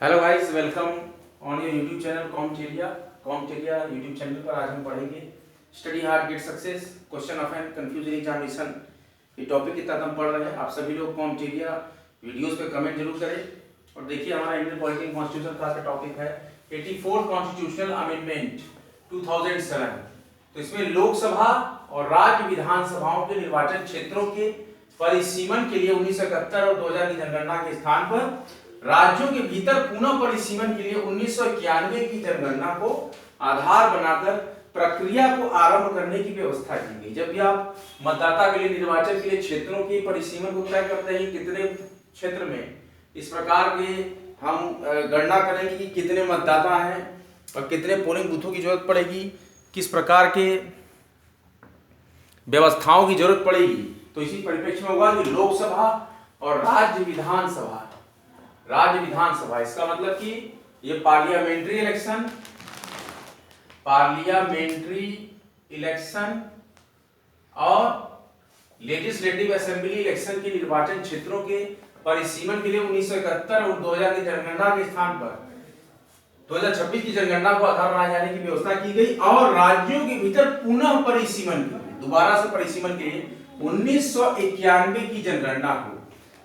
Hello guys, welcome on your YouTube channel कॉमटेरिया YouTube channel पर। आज हम पढ़ेंगे study hard get success question of an confusion examination. ये टॉपिक के तहत हम पढ़ रहे हैं। आप सभी लोग कॉमटेरिया वीडियोस पे कमेंट जरूर करें। और देखिए, हमारा इंडियन पॉलिटिकल कॉन्स्टिट्यूशन का टॉपिक है 84th कॉन्स्टिट्यूशनल अमेंडमेंट 2007। तो इसमें लोकसभा और राज्य विधानसभाओं के निर्वाचन क्षेत्रों के परिसीमन के लिए 1971 और 2000 की जनगणना के स्थान पर राज्यों के भीतर पुनः परिसीमन के लिए 1991 की जनगणना को आधार बनाकर प्रक्रिया को आरंभ करने की व्यवस्था की गई। जब भी आप मतदाता के लिए निर्वाचन के लिए क्षेत्रों के परिसीमन को तय करते हैं, कितने क्षेत्र में, इस प्रकार के हम गणना करेंगे कि कितने मतदाता हैं और कितने पोलिंग बूथों की जरूरत पड़ेगी, किस प्रकार के व्यवस्थाओं की जरूरत पड़ेगी। तो इसी परिप्रेक्ष्य में होगा कि लोकसभा और राज्य विधानसभा इसका मतलब कि ये पार्लियामेंट्री इलेक्शन और लेजिस्लेटिव असेंबली इलेक्शन के निर्वाचन क्षेत्रों के परिसीमन के लिए 1971 और 2000 की जनगणना के स्थान पर 2026 की जनगणना को आधार बनाए जाने की व्यवस्था की गई। और राज्यों के भीतर पुनः परिसीमन के लिए, दोबारा से परिसीमन के लिए 1991 की जनगणना को,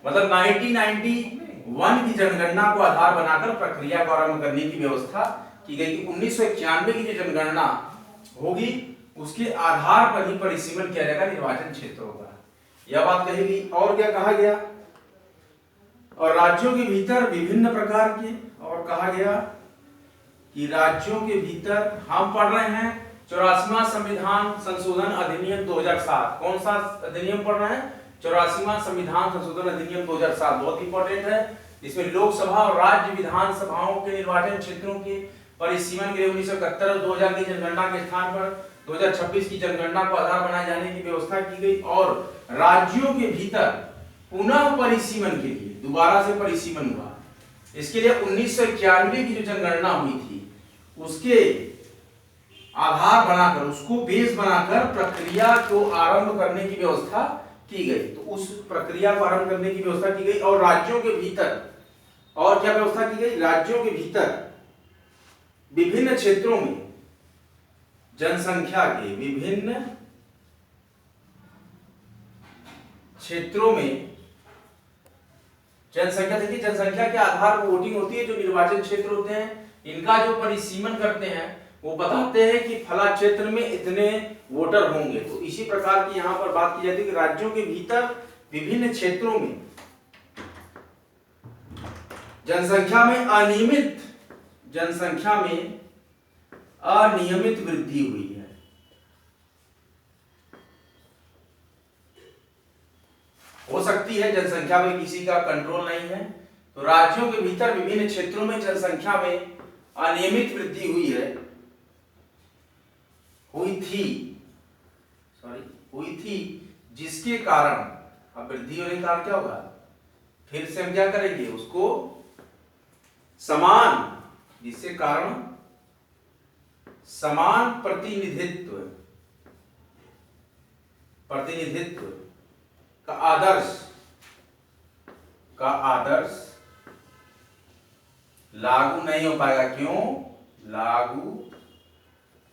मतलब 1991 की जनगणना को आधार बनाकर प्रक्रिया को आरंभ करने की व्यवस्था की गई कि 1991 की जो जनगणना होगी उसके आधार पर ही परिसीमन किया जाएगा निर्वाचन क्षेत्रों का। यह बात कही गई। और क्या कहा गया? और राज्यों के भीतर विभिन्न प्रकार के, और कहा गया कि राज्यों के भीतर हम पढ़ रहे हैं 84वां संविधान संशोधन अधिनियम 2007। कौन सा अधिनियम पढ़ रहे हैं? 84वां संविधान संशोधन अधिनियम 2007 बहुत इंपॉर्टेंट है। इसमें लोकसभा और राज्य विधानसभाओं के निर्वाचन क्षेत्रों के परिसीमन के लिए 1971 और 2000 की जनगणना के स्थान पर 2026 की जनगणना को आधार बनाए जाने की व्यवस्था की गई। और राज्यों के भीतर पुनः परिसीमन के लिए, दोबारा से परिसीमन हुआ, इसके लिए 1991 की जो जनगणना हुई थी उसके आधार बनाकर, उसको बेस बनाकर प्रक्रिया को आरंभ करने की व्यवस्था की गई। तो उस प्रक्रिया को आरंभ करने की व्यवस्था की गई। और राज्यों के भीतर और क्या व्यवस्था की गई? राज्यों के भीतर विभिन्न क्षेत्रों में जनसंख्या के, विभिन्न क्षेत्रों में जनसंख्या, देखिए जनसंख्या के आधार पर वोटिंग होती है। जो निर्वाचन क्षेत्र होते हैं इनका जो परिसीमन करते हैं वो बताते हैं कि फला क्षेत्र में इतने वोटर होंगे। तो इसी प्रकार की यहां पर बात की जाती है कि राज्यों के भीतर विभिन्न क्षेत्रों में जनसंख्या में अनियमित वृद्धि हुई है। हो सकती है जनसंख्या में किसी का कंट्रोल नहीं है, तो राज्यों के भीतर विभिन्न क्षेत्रों में जनसंख्या में अनियमित वृद्धि हुई थी, जिसके कारण, अब वृद्धि होने के कारण क्या होगा, फिर से हम क्या करेंगे उसको जिससे कारण समान प्रतिनिधित्व का आदर्श लागू नहीं हो पाएगा। क्यों लागू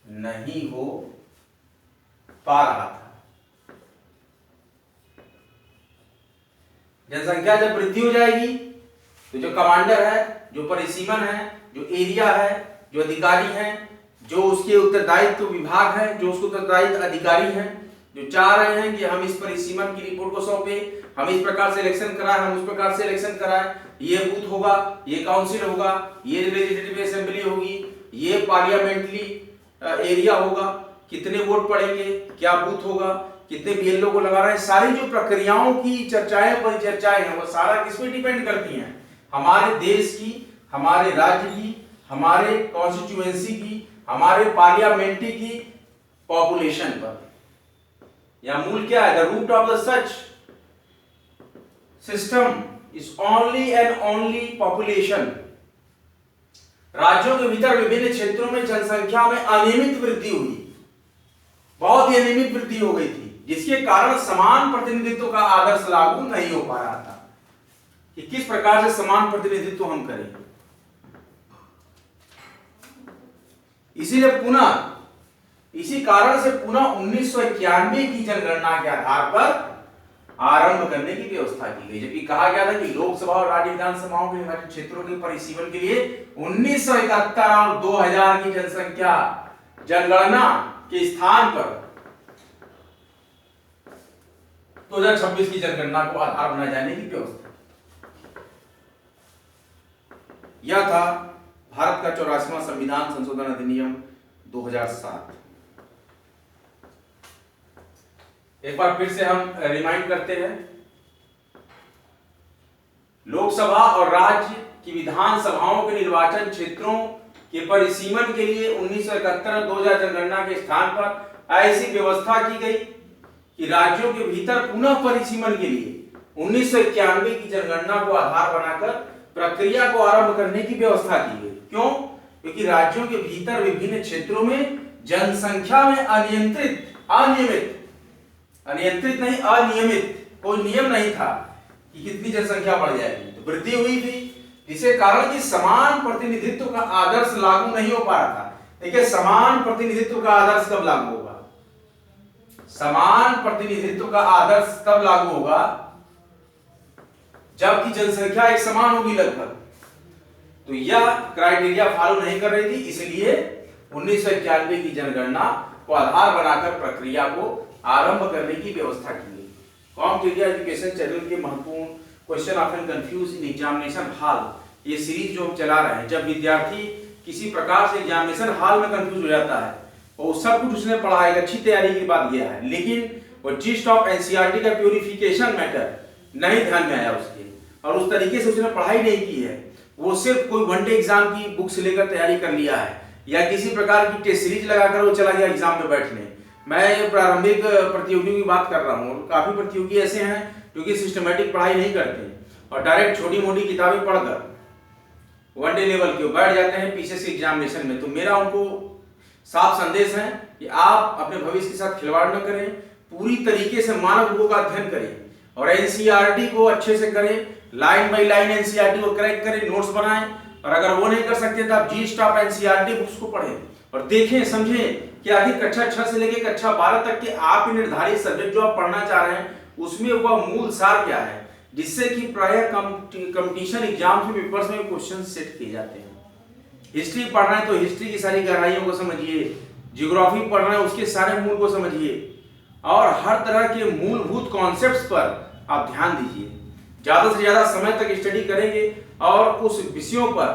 नहीं हो पा रहा था? जनसंख्या जब वृद्धि हो जाएगी तो जो कमांडर है, जो परिसीमन है, जो एरिया है, जो अधिकारी हैं, जो उसके उत्तरदायित्व विभाग है, जो उसके उत्तरदायित्व अधिकारी हैं, जो चाह रहे हैं कि हम इस परिसीमन की रिपोर्ट को सौंपे, हम इस प्रकार से इलेक्शन कराएं, हम उस प्रकार से इलेक्शन कराएं, ये बूथ होगा, ये काउंसिल होगा, ये लेजिस्लेटिव असेंबली होगी, ये पार्लियामेंट्री एरिया होगा, कितने वोट पड़ेंगे, क्या बूथ होगा, कितने बीएलओ को लगा रहे हैं, सारी जो प्रक्रियाओं की चर्चाएं परिचर्चाएं हैं वो सारा किस पे डिपेंड करती हैं? हमारे देश की, हमारे राज्य की, हमारे कॉन्स्टिट्यूएंसी की, हमारे पार्लियामेंट्री की पॉपुलेशन पर। या मूल क्या है? The root of the such system is only and only population. राज्यों के भीतर विभिन्न क्षेत्रों में जनसंख्या में अनियमित वृद्धि हुई, बहुत ही अनियमित वृद्धि हो गई थी, जिसके कारण समान प्रतिनिधित्व का आदर्श लागू नहीं हो पा रहा था कि किस प्रकार से समान प्रतिनिधित्व हम करें। इसीलिए पुनः इसी कारण से पुनः 1991 की जनगणना के आधार पर आरंभ करने की व्यवस्था की गई, जबकि कहा गया था कि लोकसभा और राज्य विधानसभाओं के निर्वाचन क्षेत्रों के परिसीमन के लिए 1971 और 2000 की जनसंख्या जनगणना के स्थान पर 2026 की जनगणना को आधार बनाए जाने की व्यवस्था। यह था भारत का 84वां संविधान संशोधन अधिनियम 2007। एक बार फिर से हम रिमाइंड करते हैं, लोकसभा और राज्य की विधानसभाओं के निर्वाचन क्षेत्रों के परिसीमन के लिए 1971-2000 जनगणना के स्थान पर ऐसी व्यवस्था की गई कि राज्यों के भीतर पुनः परिसीमन के लिए 1991 की जनगणना को आधार बनाकर प्रक्रिया को आरंभ करने की व्यवस्था की गई। क्यों? क्योंकि राज्यों के भीतर विभिन्न क्षेत्रों में जनसंख्या में अनियमित कोई नियम नहीं था कि कितनी जनसंख्या बढ़ जाएगी, तो वृद्धि हुई थी, जिसके कारण कि समान प्रतिनिधित्व का आदर्श लागू नहीं हो पा रहा था। देखिए, समान प्रतिनिधित्व का आदर्श कब लागू होगा? समान प्रतिनिधित्व का आदर्श तब लागू होगा जबकि जनसंख्या एक समान होगी लगभग। तो यह क्राइटेरिया फॉलो नहीं कर रही थी, इसलिए 1991 की जनगणना को आधार बनाकर प्रक्रिया को आरंभ करने की व्यवस्था की गई। कॉम्पिटिटिव एजुकेशन चैनल के महत्वपूर्ण question often confuse in examination hall, ये सीरीज जो हम चला रहे हैं, जब विद्यार्थी किसी प्रकार से एग्जामिनेशन हॉल में कंफ्यूज हो जाता है, वो सब कुछ उसने पढ़ा है, अच्छी तैयारी की बात यह है, लेकिन वो जिस्ट ऑफ एनसीईआरटी का प्यूरिफिकेशन मैटर नहीं ध्यान में आया उसके, और उस तरीके से उसने पढ़ाई नहीं की है, वो सिर्फ कोई वनडे एग्जाम की बुक से लेकर तैयारी कर लिया है, या किसी प्रकार की टेस्ट सीरीज लगाकर वो चला गया एग्जाम में बैठने। मैं प्रारंभिक प्रतियोगियों की बात कर रहा हूँ, और काफी प्रतियोगी ऐसे हैं जो कि सिस्टमेटिक पढ़ाई नहीं करते और डायरेक्ट छोटी मोटी किताबें पढ़कर वनडे लेवल के बैठ जाते हैं पीसीएससी एग्जामिनेशन में। तो मेरा उनको साफ संदेश है कि आप अपने भविष्य के साथ खिलवाड़ न करें, पूरी तरीके से मानव रूपों का अध्ययन करें और एनसीईआरटी को अच्छे से करें, लाइन बाय लाइन एनसीईआरटी को क्रैक करें, नोट्स बनाएं, और अगर वो नहीं कर सकते तो आप जिस्ट ऑफ एनसीईआरटी बुक्स को पढ़ें और देखें समझें कि आखिर कक्षा 6 से लेकर कक्षा 12 तक के आप निर्धारित सब्जेक्ट जो आप पढ़ना चाह रहे हैं उसमें वह मूल सार क्या है, जिससे कि प्रायः कंपटीशन एग्जाम्स में पेपर्स में क्वेश्चन सेट किए जाते हैं। हिस्ट्री पढ़ रहे हैं तो हिस्ट्री की सारी गहराइयों को समझिए, ज्योग्राफी पढ़ रहे हैं उसके सारे मूल को समझिए, और हर तरह के मूलभूत कॉन्सेप्ट्स पर आप ध्यान दीजिए। ज्यादा से ज्यादा समय तक स्टडी करेंगे और उस विषयों पर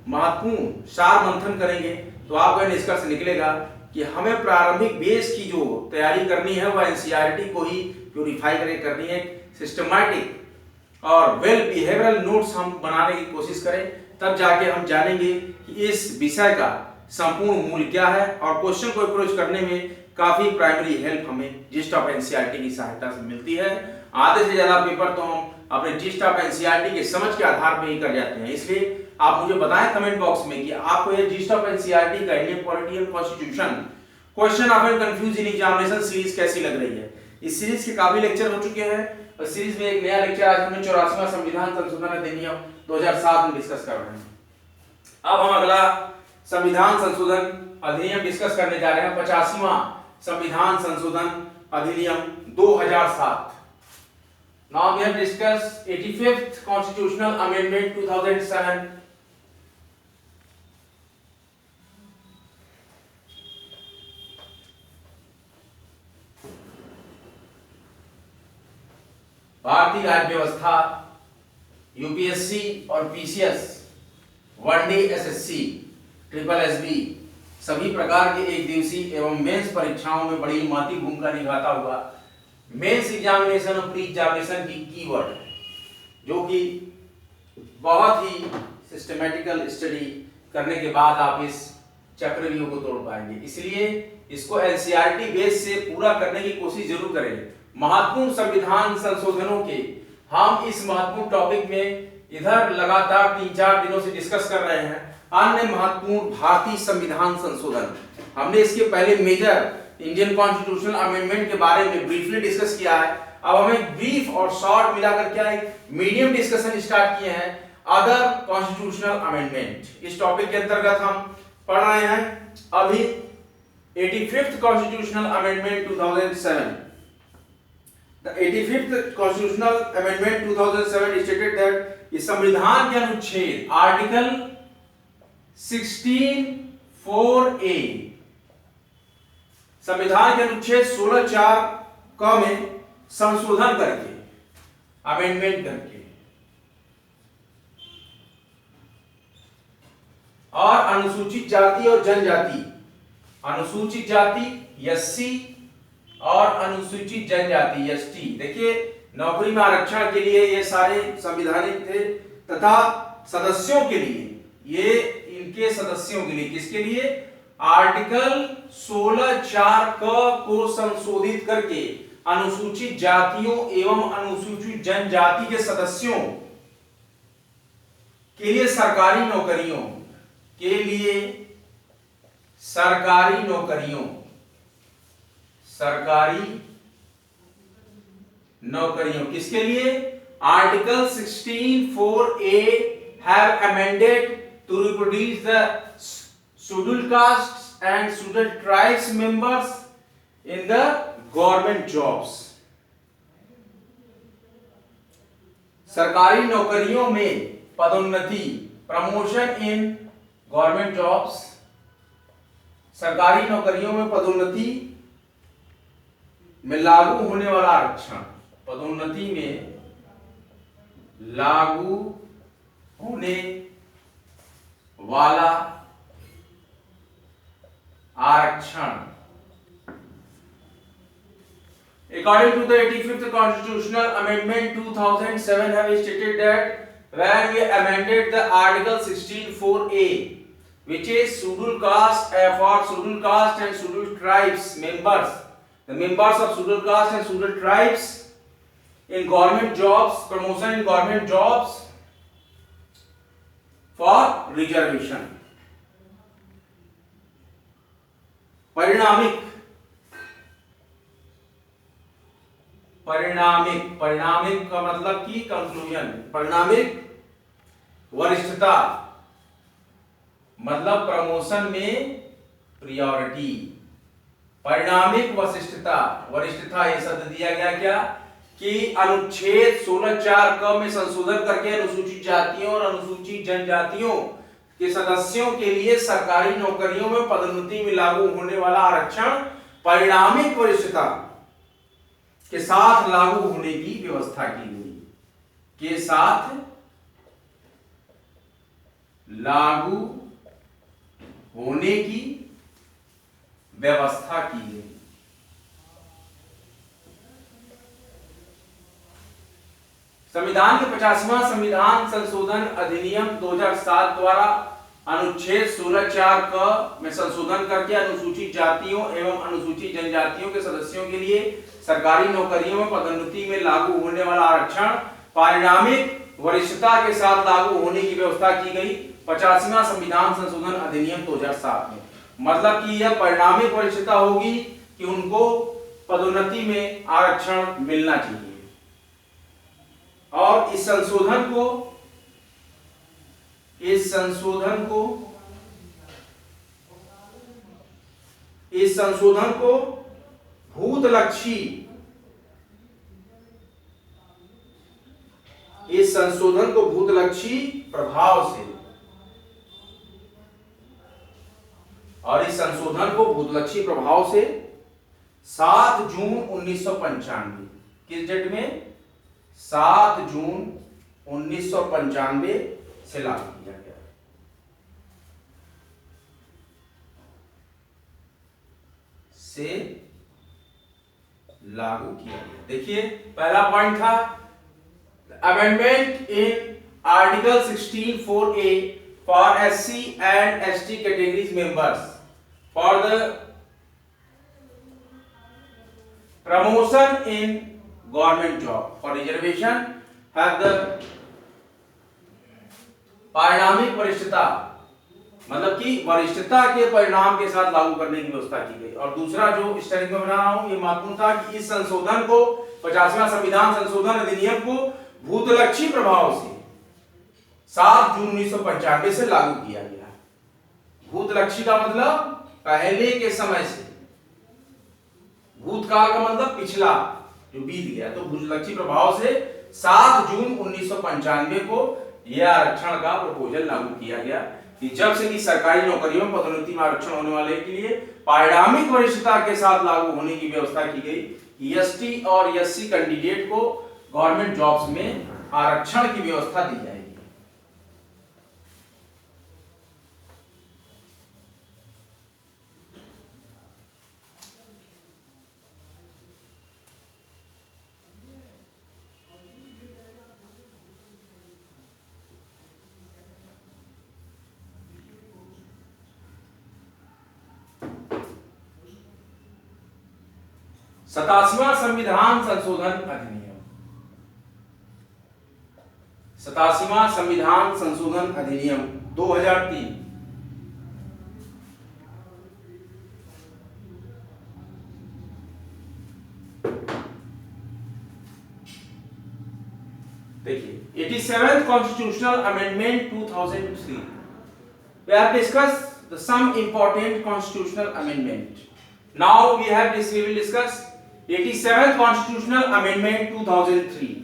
महत्वपूर्ण सार मंथन करेंगे तो आपका निष्कर्ष निकलेगा कि हमें प्रारंभिक बेस की जो तैयारी करनी है वह एनसीईआरटी को ही प्यूरिफाई करके करनी है। सिस्टमैटिक और वेल बिहेवियरल नोट्स हम बनाने की कोशिश करें, तब जाके हम जानेंगे कि इस विषय का संपूर्ण मूल क्या है, और क्वेश्चन को अप्रोच करने में काफी प्राइमरी हेल्प हमें जिस्ट ऑफ एनसीईआरटी की सहायता से मिलती है। आधे से ज्यादा पेपर तो हम अपने जिस्ट ऑफ एनसीईआरटी के समझ के आधार पर ही कर जाते हैं। इसलिए आप मुझे बताएं कमेंट बॉक्स में कि आपको ये जिस्ट ऑफ एनसीईआरटी का Indian polity and constitution question of confuse in examination series कैसी लग रही है। इस सीरीज के काफी लेक्चर हो चुके हैं और सीरीज में एक नया लेक्चर आज हम 84वां संविधान संशोधन अधिनियम 2007 में डिस्कस कर रहे हैं। अब हम अगला संविधान संशोधन अधिनियम डिस्कस करने जा रहे हैं, 85वां संविधान संशोधन अधिनियम 2007। Now we have discussed 85th Constitutional Amendment 2007. भारतीय राज्य व्यवस्था, यूपीएससी और PCS, one day SSC, triple SB सभी प्रकार के एक दिवसीय एवं मेंस परीक्षाओं में बड़ी महत्वपूर्ण भूमिका निभाता हुआ मेंस एग्जामिनेशन और प्री एग्जामिनेशन की कीवर्ड, जो कि बहुत ही सिस्टमैटिकल स्टडी करने के बाद आप इस चक्रव्यूह को तोड़ पाएंगे। इसलिए इसको एनसीईआरटी बेस से पूरा करने की कोशिश जरूर करें। महत्वपूर्ण संविधान संशोधनों के हम इस महत्वपूर्ण टॉपिक में इधर लगातार 3-4 दिनों से डिस्कस कर रहे हैं। अन्य महत्वपूर्ण भारतीय संविधान संशोधन, हमने इसके पहले मेजर इंडियन कॉन्स्टिट्यूशनल अमेंडमेंट के बारे में ब्रीफली डिस्कस किया है। अब हमें ब्रीफ और शॉर्ट मिलाकर क्या एक मीडियम डिस्कसन स्टार्ट किए हैं, अदर कॉन्स्टिट्यूशनल अमेंडमेंट। इस टॉपिक के अंतर्गत हम पढ़ रहे हैं अभी 85th constitutional amendment 2007. The 85th Constitutional Amendment 2007 stated that इस संविधान के अनुच्छेद आर्टिकल 16(4)(a) संविधान के अनुच्छेद 16(4) क में संशोधन करके, अमेंडमेंट करके और अनुसूचित जाति और जनजाति, अनुसूचित जाति एससी और अनुसूचित जनजाति एसटी, देखिए नौकरी में आरक्षण के लिए ये सारे संविधानिक थे, तथा सदस्यों के लिए, ये इनके सदस्यों के लिए, किसके लिए, आर्टिकल 16(4) क को संशोधित करके अनुसूचित जातियों एवं अनुसूचित जनजाति के सदस्यों के लिए सरकारी नौकरियों के लिए, सरकारी नौकरियों, सरकारी नौकरियों किसके लिए, article 16(4)(a) have amended to reproduce the scheduled castes and scheduled tribes members in the government jobs. सरकारी नौकरियों में पदोन्नति, प्रमोशन इन गवर्नमेंट जॉब्स, सरकारी नौकरियों में पदोन्नति में लागू होने वाला आरक्षण, पदोन्नति में लागू होने वाला आरक्षण. According to the 85th Constitutional Amendment 2007 have stated that when we amended the Article 16(4)(a), which is scheduled caste for scheduled caste and scheduled tribes members, the members of scheduled caste and scheduled tribes in government jobs, promotion in government jobs for reservation. परिणामिक, परिणामिक, परिणामिक का मतलब कि conclusion, परिणामिक वरिष्ठता मतलब promotion में priority, परिणामिक वरिष्ठता, वरिष्ठता ये शब्द दिया गया क्या कि अनुच्छेद 16(4) क में संशोधन करके अनुसूचित जातियों और अनुसूचित जनजातियों के सदस्यों के लिए सरकारी नौकरियों में पदोन्नति में लागू होने वाला आरक्षण परिणामिक वरिष्ठता के साथ लागू होने की व्यवस्था की गई, के साथ लागू होने की व्यवस्था की गई. संविधान के 50वां संविधान संशोधन अधिनियम 2007 द्वारा अनुच्छेद 16(4) क में संशोधन करके अनुसूचित जातियों एवं अनुसूचित जनजातियों के सदस्यों के लिए सरकारी नौकरियों में पदोन्नति में लागू होने वाला आरक्षण परिणामिक वरिष्ठता के साथ लागू होने की व्यवस्था की गई 50वां संविधान संशोधन अधिनियम 2007 में. मतलब कि यह परिणामिक वरिष्ठता होगी कि उनको पदोन्नति में आरक्षण मिलना चाहिए. और इस संशोधन को भूतलक्षी, इस संशोधन को भूतलक्षी प्रभाव से, और इस संशोधन को भूतलक्षी प्रभाव से 7 जून 1995, किस डेट में, 7 जून 1995 से लागू किया गया. से लागू किया गया. देखिए पहला पॉइंट था amendment in article 16(4)(a) for SC and ST categories members for the promotion in government job for reservation have the परिणामिक वरिष्ठता मतलब कि वरिष्ठता के परिणाम के साथ लागू करने की व्यवस्था की गई. और दूसरा जो स्टैंडिंग में बना रहा हूं ये महत्वपूर्ण था कि इस संशोधन को 50वां संविधान संशोधन अधिनियम को भूतलक्षी प्रभाव से 7 जून 1995 से लागू किया गया. भूतलक्षी का मतलब पहले के समय से, भूतकाल का मतलब पिछला जो बीत गया। तो भूतलक्षी प्रभाव से 7 जून 1995 को यह आरक्षण का प्रपोजल लागू किया गया कि जब से कि सरकारी नौकरियों में पदोन्नति में आरक्षण होने वाले के लिए पारिणामिक वरिष्ठता के साथ लागू होने की व्यवस्था की गई। एसटी और एससी कैंडिडेट को गवर्नमेंट जॉब्स में आरक्षण की व्यवस्था दी जाएगी। सतासीवां संविधान संशोधन अधिनियम, 87वां संविधान संशोधन अधिनियम 2003। देखिए 87th constitutional amendment 2003। We have discussed some important constitutional amendment. Now we will discuss 87th Constitutional Amendment 2003।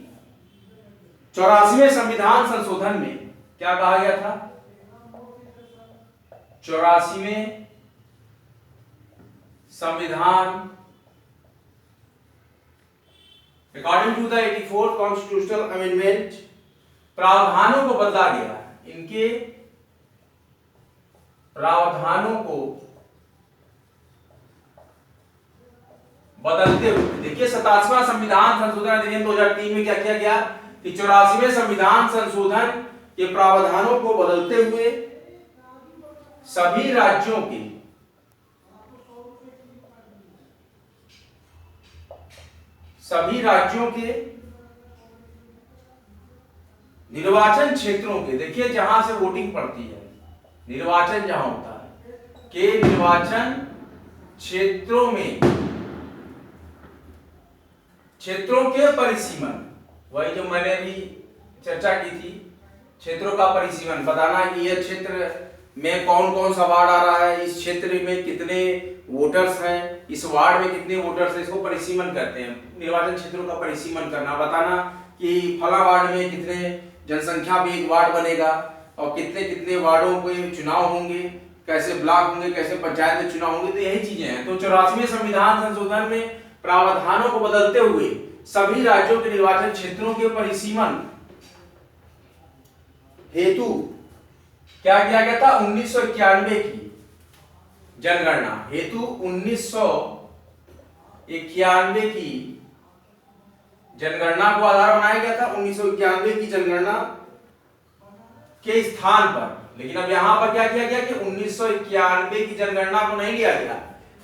84वें संविधान संशोधन में क्या कहा गया था? 84वें संविधान, according to the 84th Constitutional Amendment, प्रावधानों को बदला गया। इनके प्रावधानों को बदलते हुए देखिए 87वां संविधान संशोधन अधिनियम 2003 में क्या किया गया कि 84वें संविधान संशोधन के प्रावधानों को बदलते हुए सभी राज्यों के निर्वाचन क्षेत्रों के, देखिए जहां से वोटिंग पड़ती है, निर्वाचन जहां होता है के निर्वाचन क्षेत्रों के परिसीमन, वही जो मैंने अभी चर्चा की थी, क्षेत्रों का परिसीमन बताना कि यह क्षेत्र में कौन कौन सा वार्ड आ रहा है, इस क्षेत्र में कितने वोटर्स हैं, इस वार्ड में कितने वोटर्स हैं, इसको परिसीमन करते हैं। निर्वाचन क्षेत्रों का परिसीमन करना, बताना कि फला वार्ड में कितने जनसंख्या भी एक वार्ड बनेगा और कितने कितने वार्डों के चुनाव होंगे, कैसे ब्लॉक होंगे, कैसे पंचायत में चुनाव होंगे, तो यही चीजें हैं। तो 84वें संविधान संशोधन में प्रावधानों को बदलते हुए सभी राज्यों के निर्वाचन क्षेत्रों के परिसीमन हेतु क्या किया गया था? 1991 की जनगणना हेतु 1991 की जनगणना को आधार बनाया गया था। 1991 की जनगणना के स्थान पर, लेकिन अब यहां पर क्या किया गया कि 1991 की जनगणना को नहीं लिया गया।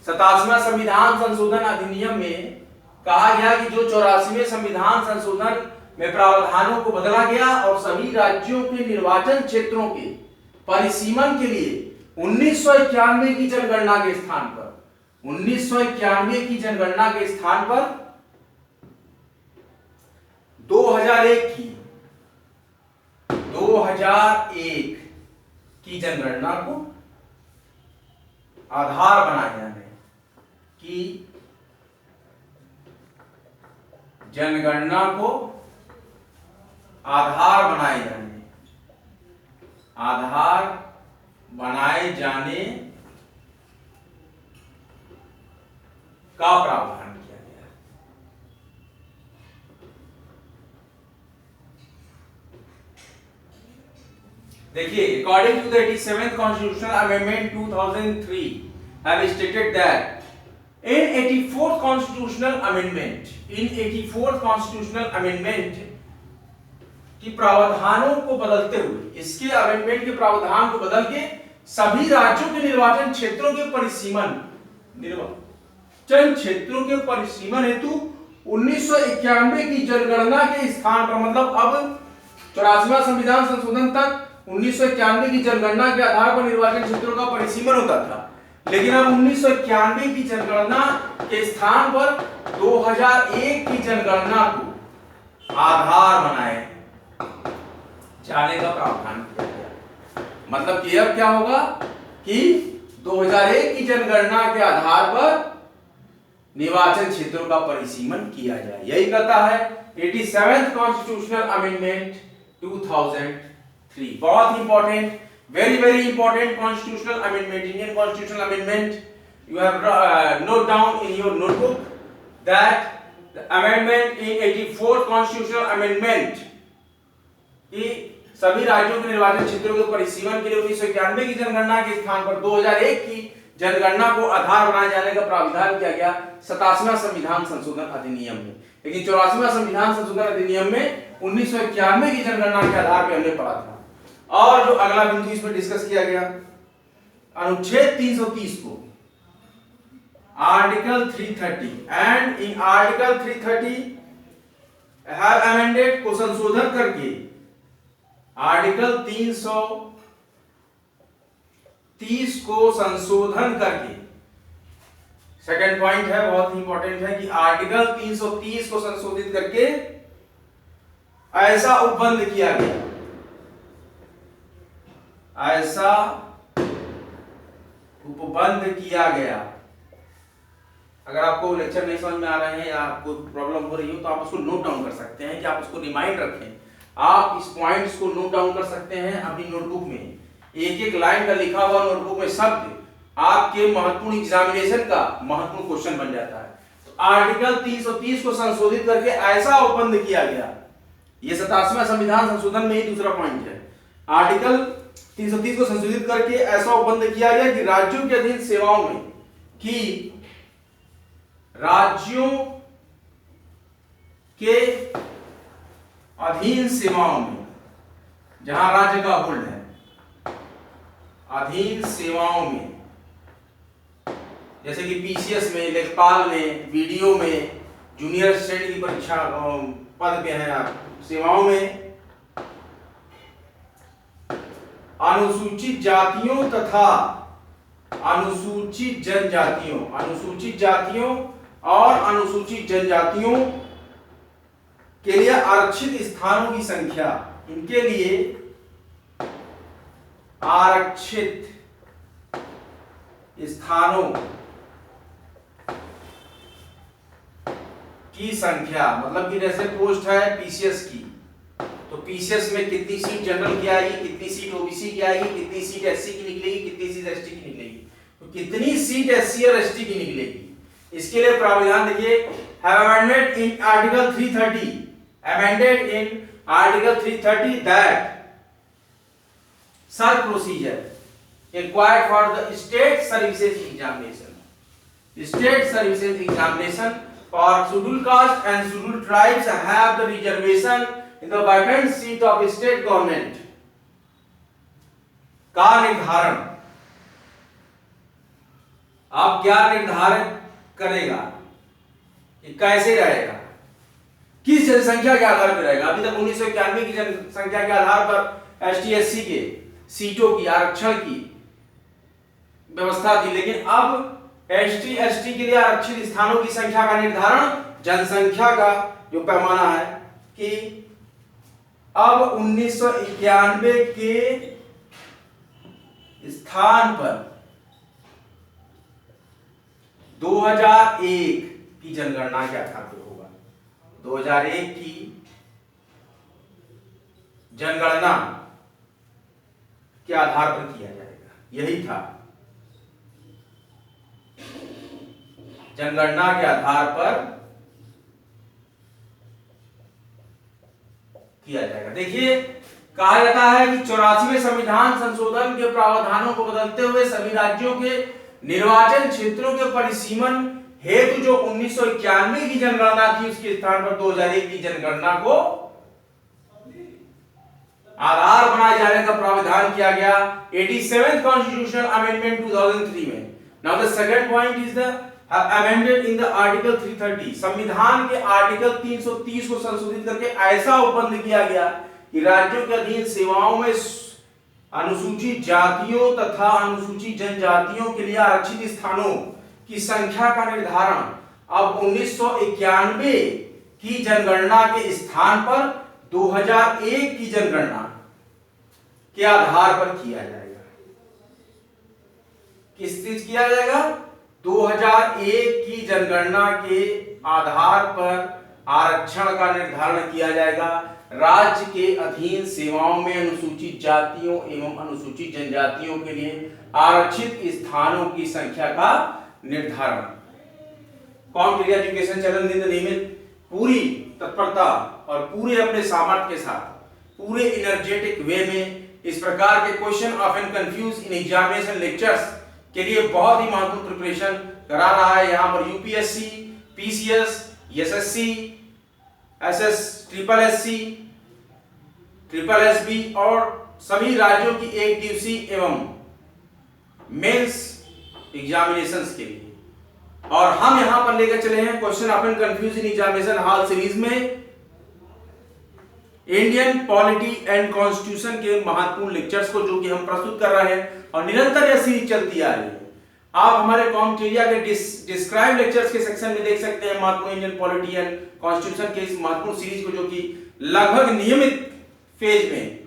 87वां संविधान संशोधन अधिनियम में कहा गया कि जो 84वें संविधान संशोधन में प्रावधानों को बदला गया और सभी राज्यों के निर्वाचन क्षेत्रों के परिसीमन के लिए 1991 की जनगणना के स्थान पर 1991 की जनगणना के स्थान पर 2001 की जनगणना को आधार बनाए जाने की जनगणना को आधार बनाए जाने का प्रावधान किया गया। देखिए according to the 87th Constitutional Amendment 2003 have stated that in 84th Constitutional Amendment की प्रावधानों को बदलते हुए, इसके अमेंडमेंट के प्रावधान को बदल के सभी राज्यों के निर्वाचन क्षेत्रों के परिसीमन हेतु 1991 की जनगणना के स्थान पर, मतलब अब 84वां संविधान संशोधन तक 1991 की जनगणना के आधार पर निर्वाचन क्षेत्रों का परिसीमन होता था, लेकिन अब 1991 की जनगणना के स्थान पर 2001 की जनगणना को आधार बनाए जाने का प्रावधान किया गया। मतलब कि अब क्या होगा कि 2001 की जनगणना के आधार पर निर्वाचन क्षेत्रों का परिसीमन किया जाए। यही कहता है 87th कॉन्स्टिट्यूशनल अमेंडमेंट 2003। बहुत important, very very important constitutional amendment, Indian constitutional amendment. You have note down in your notebook that the amendment in 84th constitutional amendment कि सभी राज्यों के निर्वाचन क्षेत्रों के परिसीमन के लिए 1991 की जनगणना के स्थान पर 2001 की जनगणना को आधार बनाए जाने का प्रावधान किया गया 87वां संविधान संशोधन अधिनियम में। लेकिन 84वां संविधान संशोधन अधिनियम में 1991 की जनगणना के आधार पर हमने पढ़ा था। और जो अगला बिंदु इसमें डिस्कस किया गया, अनुच्छेद 330 को article 330 and in article 330 have amended को संशोधन करके आर्टिकल 330 को संशोधन करके, सेकंड पॉइंट है बहुत इंपॉर्टेंट है कि आर्टिकल 330 को संशोधित करके ऐसा उपबंध किया गया, ऐसा उपबंध किया गया। अगर आपको लेक्चर नहीं समझ में आ रहे हैं या आपको प्रॉब्लम हो रही हो तो आप उसको नोट डाउन कर सकते हैं, कि आप उसको रिमाइंड रखें। आप इस पॉइंट्स को नोट डाउन कर सकते हैं अपनी नोटबुक में, एक एक लाइन का लिखा हुआ नोटबुक में शब्द आपके महत्वपूर्ण एग्जामिनेशन का महत्वपूर्ण क्वेश्चन बन जाता है। तो आर्टिकल 330 को संशोधित करके ऐसा उपबंध किया गया, ये 87वां संविधान संशोधन में ही दूसरा पॉइंट है। आर्टिकल 330 को संशोधित करके ऐसा उपबंध किया गया कि राज्यों के अधीन सेवाओं में कि राज्यों के अधीन सेवाओं में, जहां राज्य का होल्ड है, अधीन सेवाओं में, जैसे कि पीसीएस में, लेखपाल में, बीडीओ में, जूनियर असिस्टेंट की परीक्षा पद पे हैं आप, सेवाओं में अनुसूचित जातियों तथा अनुसूचित जनजातियों, अनुसूचित जातियों और अनुसूचित जनजातियों के लिए आरक्षित स्थानों की संख्या, इनके लिए आरक्षित स्थानों की संख्या, मतलब कि जैसे पोस्ट है पीसीएस की, तो पीसीएस में कितनी सीट जनरल की आएगी, कितनी सीट ओबीसी की आएगी, कितनी सीट एससी की निकलेगी, कितनी सीट एसटी की निकलेगी, तो कितनी सीट एससी और एसटी की निकलेगी, इसके लिए प्रावधान देखिए, have amended in article 330, amended in article 330 that such procedure required for the state services examination, state services examination for scheduled caste and scheduled tribes have the reservation in the vacant seat of state government का निर्धारण, आप क्या निर्धारित करेगा, ये कैसे रहेगा, किस जनसंख्या के आधार पर रहेगा। अभी तक 1991 की जनसंख्या के आधार पर एसटी एससी के सीटों की आरक्षण की व्यवस्था थी, लेकिन अब एसटी एसटी के लिए आरक्षित स्थानों की संख्या का निर्धारण जनसंख्या का जो पैमाना है कि अब 1991 के स्थान पर 2001 की जनगणना के आधार पर होगा। 2001 की जनगणना के आधार पर किया जाएगा, यही था, जनगणना के आधार पर किया जाएगा। देखिए कहा जाता है कि 84वें संविधान संशोधन के प्रावधानों को बदलते हुए सभी राज्यों के निर्वाचन क्षेत्रों के परिसीमन हेतु जो 1991 की जनगणना थी उसके स्थान पर 2001 की जनगणना को आधार बनाए जाने का प्रावधान किया गया 87th कॉन्स्टिट्यूशनल अमेंडमेंट 2003 में। Now the second point is the amended in the article 330, संविधान के आर्टिकल 330 को संशोधित करके ऐसा उपबंध किया गया कि राज्यों के अधीन सेवाओं में अनुसूचित जातियों तथा अनुसूचित जनजातियों के लिए आरक्षित स्थानों की संख्या का निर्धारण अब 1991 की जनगणना के स्थान पर 2001 की जनगणना के आधार पर किया जाएगा। किस चीज किया जाएगा? 2001 की जनगणना के आधार पर आरक्षण का निर्धारण किया जाएगा। राज्य के अधीन सेवाओं में अनुसूचित जातियों एवं अनुसूचित जनजातियों के लिए आरक्षित स्थानों की संख्या का निर्धारण। कॉम्पिटिटिव एजुकेशन चैनल नियमित पूरी तत्परता और पूरे अपने सामर्थ्य के साथ पूरे एनर्जेटिक वे में इस प्रकार के question of and confuse in examination lectures के लिए बहुत ही महत्वपूर्ण प्रिपरेशन करा रहा है। यहाँ पर UPSC, PCS, SSC, triple SC, triple SB और सभी राज्यों की एक दिवसीय एवं मेंस एग्जामिनेशंस के लिए। और हम यहां पर लेकर चले हैं question of and confuse in examination hall series में इंडियन पॉलिटी एंड कॉन्स्टिट्यूशन के महत्वपूर्ण लेक्चर्स को, जो कि हम प्रस्तुत कर रहे हैं और निरंतर यह सीरीज चलती आ रही है। आप हमारे कॉम्पिटिटिव के डिस्क्राइब लेक्चर्स के सेक्शन में देख सकते हैं महत्वपूर्ण इंडियन पॉलिटी एंड कॉन्स्टिट्यूशन के इस महत्वपूर्ण सीरीज को, जो कि लगभग नियमित फेज में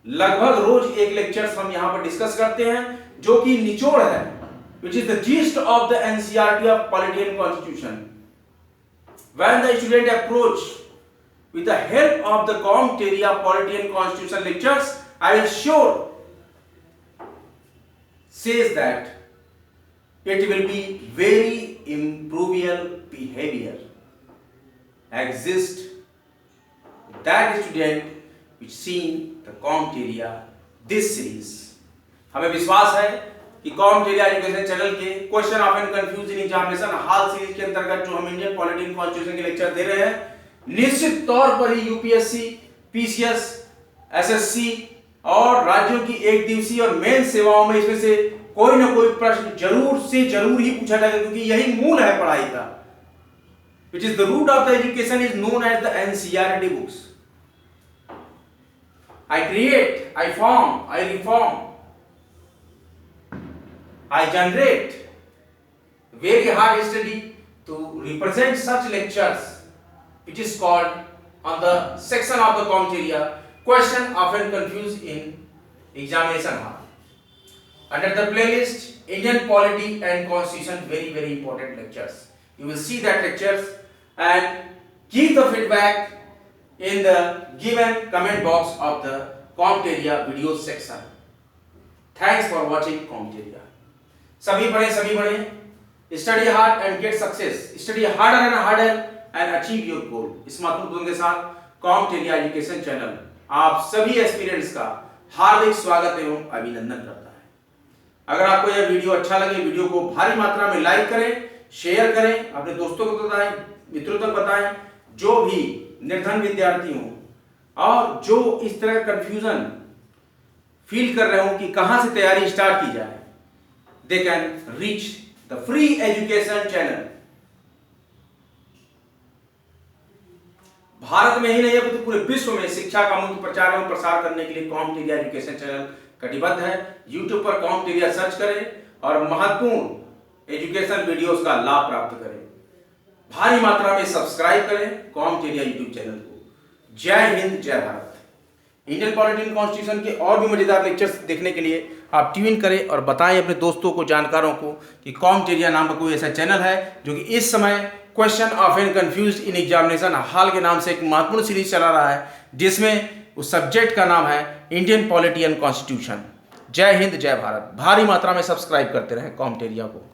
लगभग रोज एक लेक्चर्स हम यहां पर डिस्कस करते हैं, जो कि निचोड़ है, which is the gist of the NCERT of Polity and Constitution. When the student approach with the help of the CompTIA Polity and Constitution lectures, I will sure says that it will be very improvable behavior exist that student which seen the CompTIA this series. हमें विश्वास है कि competitive education channel के question of and confuse in examination hall series के अंतर्गत जो हम Indian polity and constitution के लेक्चर दे रहे हैं, निश्चित तौर पर ही यूपीएससी, पीसीएस, एसएससी और राज्यों की एक दिवसीय और मेन सेवाओं में इसमें से कोई ना कोई प्रश्न जरूर से जरूर ही पूछा जाएगा, क्योंकि यही मूल है पढ़ाई का। which is the root of the education is known as the NCERT books. I create, I form, I reform, I generate very hard study to represent such lectures, which is called on the section of the CompTIA question often confused in examination hall. Under the playlist Indian Polity and Constitution, very important lectures. You will see that lectures and give the feedback in the given comment box of the CompTIA video section. Thanks for watching CompTIA. सभी पढ़े, study hard and get success, study harder and harder and achieve your goal. इस महत्वपूर्ण के साथ competitive education channel आप सभी aspirants का हार्दिक स्वागत एवं अभिनंदन करता है। अगर आपको यह वीडियो अच्छा लगे, वीडियो को भारी मात्रा में लाइक करें, शेयर करें, अपने दोस्तों को बताएं, मित्रों तक बताएं। जो भी निर्धन विद्यार्थी हों और जो इस तरह कंफ्यूजन फील कर रहे हो कि कहां से तैयारी स्टार्ट की जाए, they can reach the free education channel. Bharat में ही नहीं है, पूरे विश्व में शिक्षा का मुक्त प्रचार एवं प्रसार करने के लिए कॉम्पिटिटिव एजुकेशन चैनल कटिबद्ध है। YouTube पर कॉम्पिटिटिव सर्च करें और महत्वपूर्ण एजुकेशन वीडियोस का लाभ प्राप्त करें। भारी मात्रा में सब्सक्राइब करें कॉम्पिटिटिव YouTube चैनल को। जय हिंद, जय Bharat. Indian polity and constitution के और भी मजेदार लेक्चर्स देखने के लिए आप ट्यून करें और बताएं अपने दोस्तों को, जानकारों को कि कॉम्पिटिटिया नाम का कोई ऐसा चैनल है जो कि इस समय question of and confused in examination hall के नाम से एक महत्वपूर्ण सीरीज चला रहा है, जिसमें उस सब्जेक्ट का नाम है इंडियन पॉलिटी एंड कॉन्स्टिट्यूशन। जय हिंद, जय भारत। भारी मात्रा में सब्सक्राइब करते रहें कॉम्पिटिटिया को।